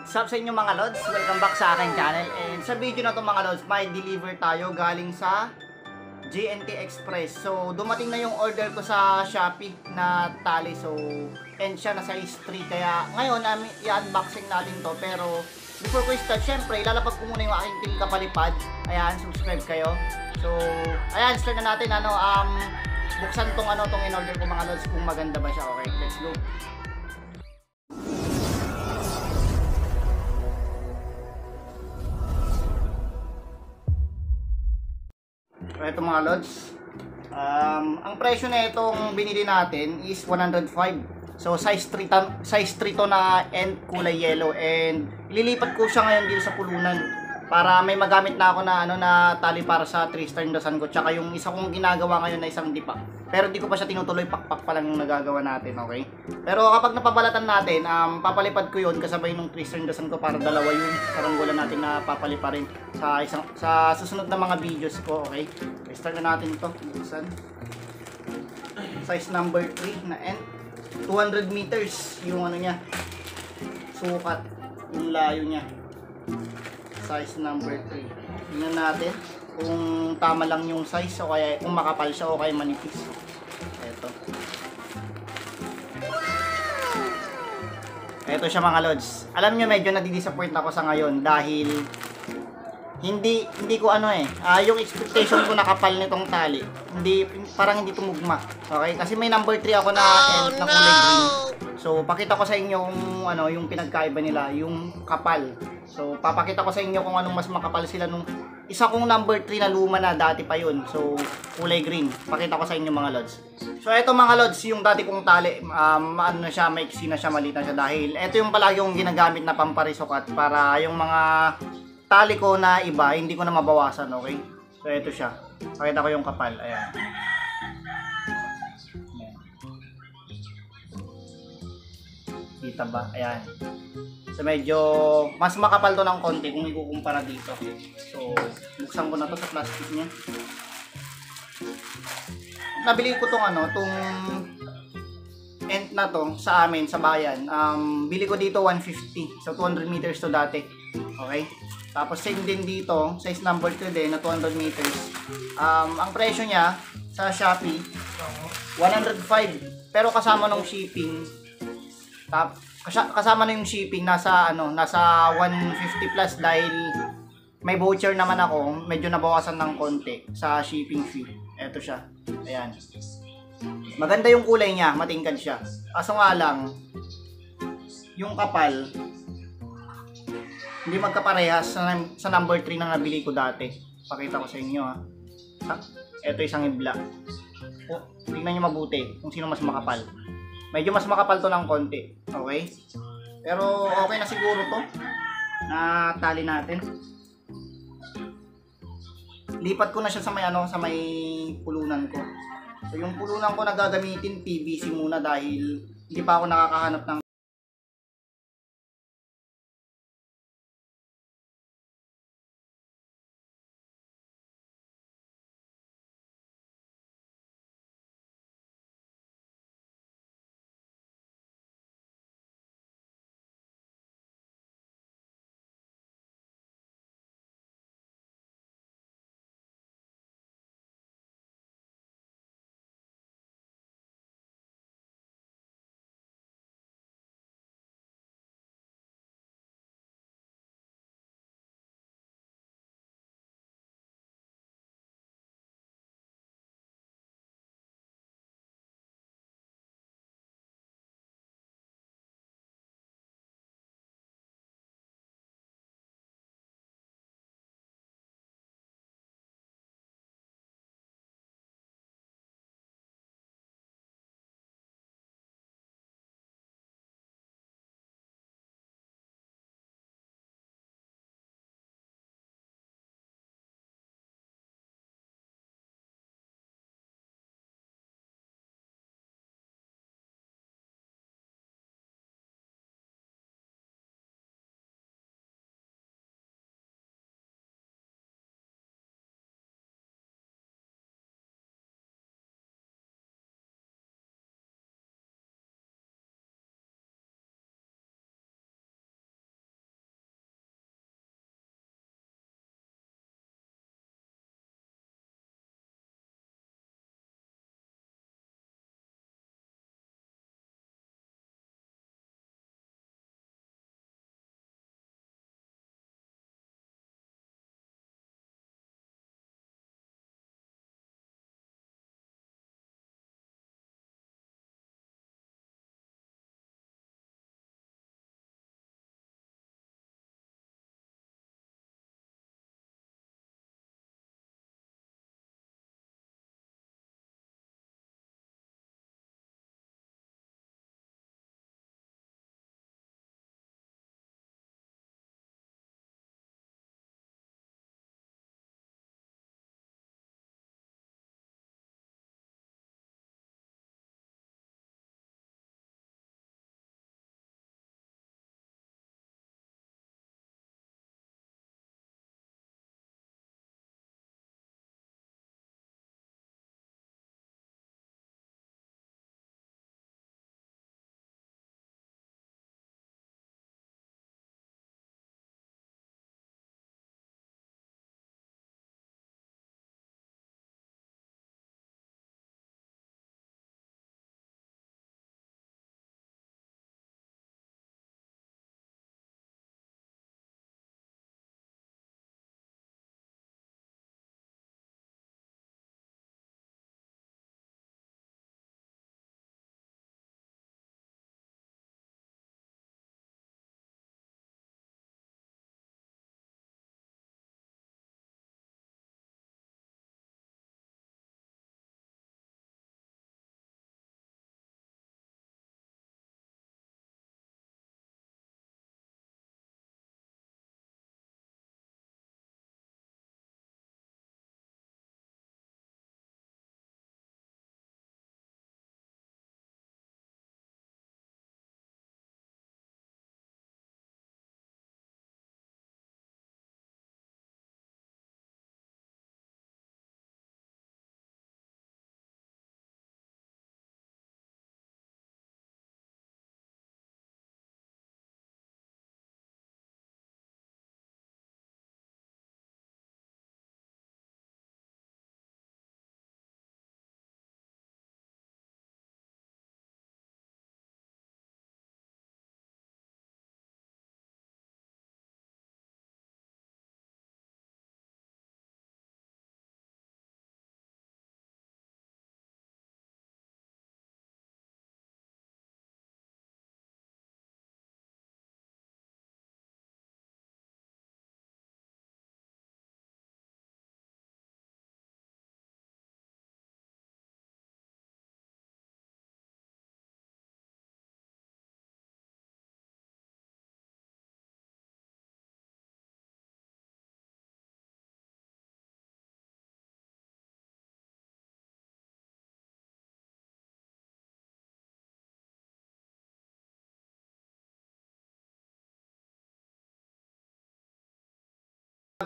What's up sa inyo mga lods? Welcome back sa aking channel. And sa video na to mga lods, may deliver tayo galing sa JNT Express. So dumating na yung order ko sa Shopee na tali. So and siya na size 3. Kaya ngayon i-unboxing natin to. Pero before ko start, syempre ilalapag ko muna yung aking pin kapalipad. Ayan, subscribe kayo. So ayan, start na natin. Buksan tong in-order ko mga lods kung maganda ba siya. Okay, let's go. Ito mga lods, ang presyo na itong binili natin is 105. So size 3 to na and kulay yellow, and ililipat ko siya ngayon dito sa pulunan para may magamit na ako na tali para sa 3-star dasan ko, tsaka yung isa kong ginagawa ngayon na isang dipa. Pero di ko pa siya tinutuloy, pakpak pa lang yung nagagawa natin, okay? Pero kapag napabalatan natin, papalipad ko yun kasabay nung 3-star dasan ko para dalawa yung karanggolan natin na papalipa rin sa susunod na mga videos ko, okay? Start na natin ito, buksan. Size number 3 na N. 200 meters yung niya. Sukat, yung layo niya. Size number 3. Tingnan natin kung tama lang yung size o kaya kung makapal siya o kaya manipis. Ito siya mga lods. Alam nyo, medyo nadidisappoint ako sa ngayon dahil hindi ko yung expectation ko nakapal nitong tali. Parang hindi tumugma. Okay? Kasi may number 3 ako na na kulay green. So pakita ko sa inyo kung yung pinagkaiba nila, yung kapal. So papakita ko sa inyo kung anong mas makapal sila nung isa kong number 3 na luma na dati pa yun. So kulay green. Pakita ko sa inyo mga lods. So ito mga lods, yung dati kong tali, siya, maiksi na siya, maliit na siya dahil ito yung palagi kong ginagamit na pamparisokat para yung mga tali ko na iba, hindi ko na mabawasan, okay? So ito siya. Pakita ko yung kapal. Ayan. Kita ba? Ayan. So medyo mas makapal to ng konti kung ikukumpara dito. So buksan ko na to sa plastic niya. Nabili ko tong end na to sa amin sa bayan. Bili ko dito 150. So 200 meters to dati. Okay? Tapos same din dito, size number 2 din na 200 meters. Ang presyo niya sa Shopee 105, pero kasama nung shipping. Kasama na yung shipping, nasa 150 plus dahil may voucher naman ako, medyo nabawasan ng konti sa shipping fee. Eto siya. Ayan. Maganda yung kulay niya, matingkad siya. Kaso nga lang, yung kapal hindi magkaparehas sa number 3 na nabili ko dati. Pakita ko sa inyo ha. Ito isang ibla. Tingnan nyo mabuti kung sino mas makapal. Medyo mas makapal to ng konti. Okay? Pero okay na siguro to na tali natin. Lipat ko na siya sa may pulunan ko. So yung pulunan ko na gagamitin PVC muna dahil hindi pa ako nakakahanap ng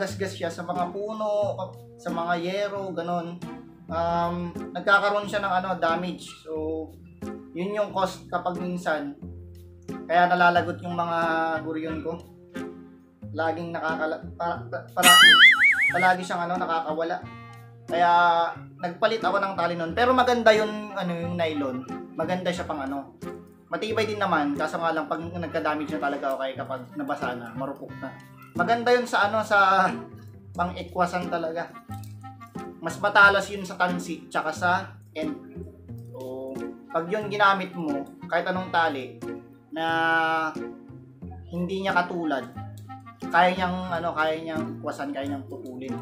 gasgas siya sa mga puno, sa mga yero, ganon. Nagkakaroon siya ng damage. So, yun yung cost kapag minsan. Kaya nalalagot yung mga guryon ko. Laging palagi siyang nakakawala. Kaya nagpalit ako ng tali nun. Pero maganda yung yung nylon. Maganda siya pang matibay din naman, kaso nga lang pag nagka-damage na talaga okay kapag nabasa na, marupok na. Maganda yun sa sa pang-ekwasan talaga. Mas matalas yun sa tansi tsaka sa end. So, pag yun ginamit mo, kahit anong tali na hindi niya katulad, kaya niyang ikwasan, kaya niyang putulin.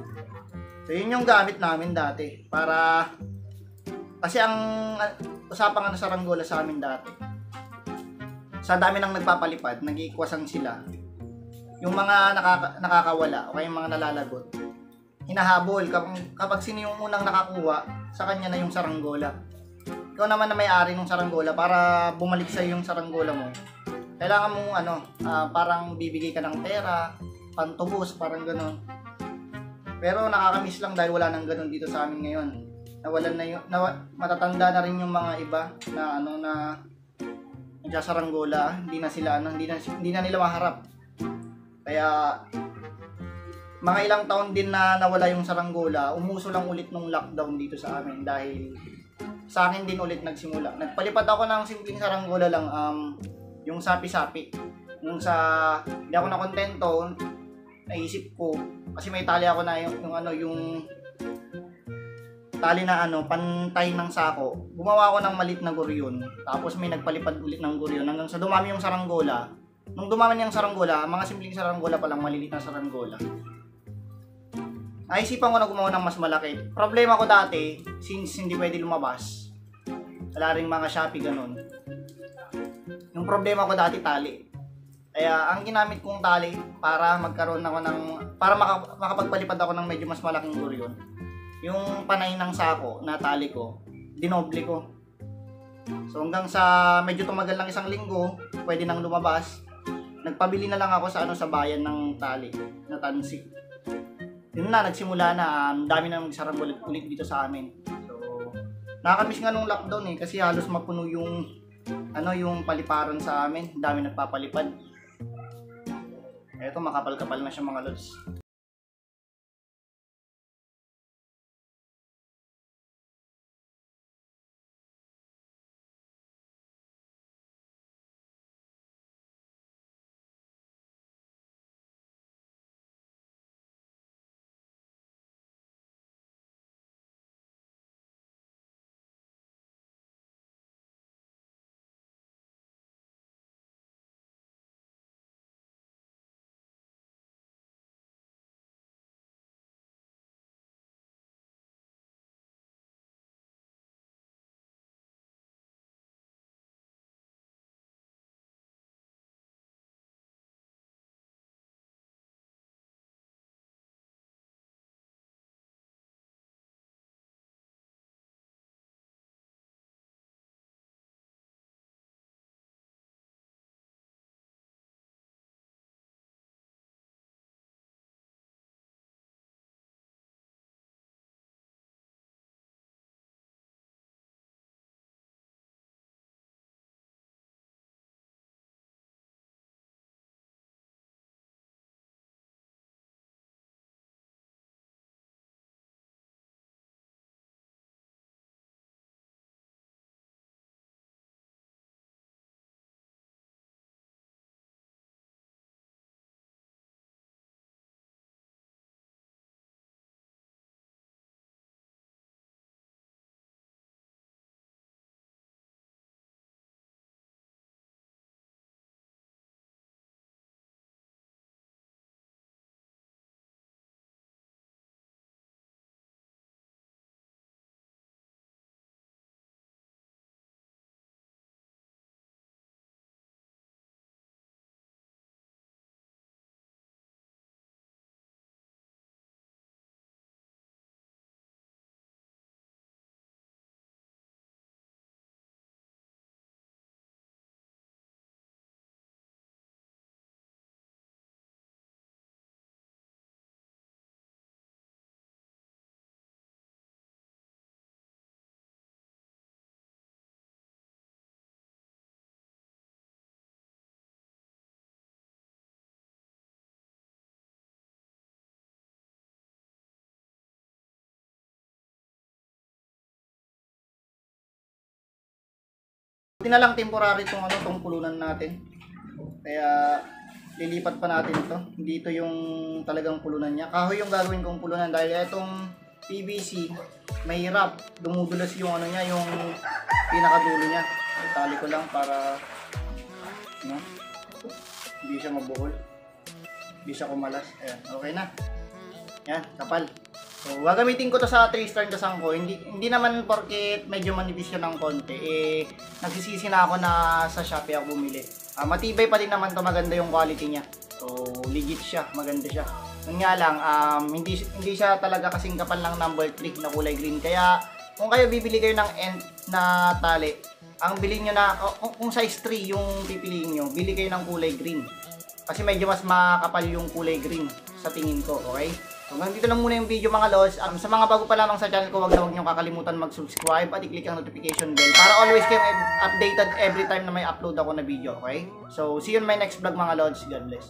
So, yun yung gamit namin dati para kasi ang usapang saranggola sa amin dati. Sa dami ng nagpapalipad, nag-iikwasan sila. Yung mga nakakawala o yung mga nalalagot, hinahabol kapag sino yung unang nakakuha, sa kanya na yung saranggola. Ikaw naman na may-ari ng saranggola, para bumalik sa yung saranggola mo. Kailangan mo parang bibigay ka ng pera, pantubos, parang gano'n. Pero nakakamiss lang dahil wala nang gano'n dito sa amin ngayon. Nawalan na matatanda na rin yung mga iba na na nagsasaranggola, hindi na sila hindi na nila maharap. Kaya mga ilang taon din na nawala yung saranggola, umuso lang ulit nung lockdown dito sa amin dahil sa akin din ulit nagsimula. Nagpalipad ako ng simpleng saranggola lang, yung sapi-sapi. Yung hindi ako nakontento, naisip ko kasi may tali ako na yung tali na pantay ng sako. Gumawa ako ng malit na guryon. Tapos may nagpalipad ulit ng guryon hanggang sa dumami yung saranggola. Nung dumami yung saranggola, mga simpleng saranggola pa lang, malilit na saranggola. Naisipan ko na gumawa ng mas malaki. Problema ko dati, since hindi pwede lumabas, wala rin mga Shopee ganun. Yung problema ko dati tali. Kaya ang ginamit kong tali para magkaroon ako para makapagpalipad ako ng medyo mas malaking guryon, yung panay ng sako na tali ko, dinoble ko. So hanggang sa medyo tumagal ng 1 linggo, pwede nang lumabas. Nagpabili na lang ako sa bayan ng tali na tansi. Yun na, nagsimula na, dami na nagsaranggola ulit dito sa amin. So, nakakamiss nga nung lockdown kasi halos mapuno yung yung paliparan sa amin. Dami nagpapalipad. Eto, makapal-kapal na siya mga lods. Buti na lang temporary tong pulunan natin. Kaya lilipat pa natin ito. Hindi ito yung talagang pulunan niya. Kahoy yung gagawin kong pulunan dahil itong PVC mahirap. Dumudulas yung ano niya, yung pinakadulo niya. Itali ko lang para hindi siya mabuhol. Hindi siya kumalas. Ayan, okay na. Yan, kapal. So, gagamitin ko to sa 3-star dasang ko. Hindi naman porket medyo manipis siya ng konti. Nagsisisi na ako na sa Shopee ako bumili. Matibay pa din naman to, maganda yung quality niya. So, legit siya, maganda siya. Yun nga lang, hindi siya talaga kasing kapal ng number 3 na kulay green. Kaya, kung kayo bibili kayo ng end na tali, ang bilhin nyo na, kung size 3 yung pipiliin nyo, bili kayo ng kulay green. Kasi medyo mas makapal yung kulay green sa tingin ko, okay? So, hanggang dito lang muna yung video mga lods. Sa mga bago pa lamang sa channel ko, huwag nyo kakalimutan mag-subscribe at i-click ang notification bell para always kayong updated every time na may upload ako na video, okay? So, see you in my next vlog mga lods. God bless.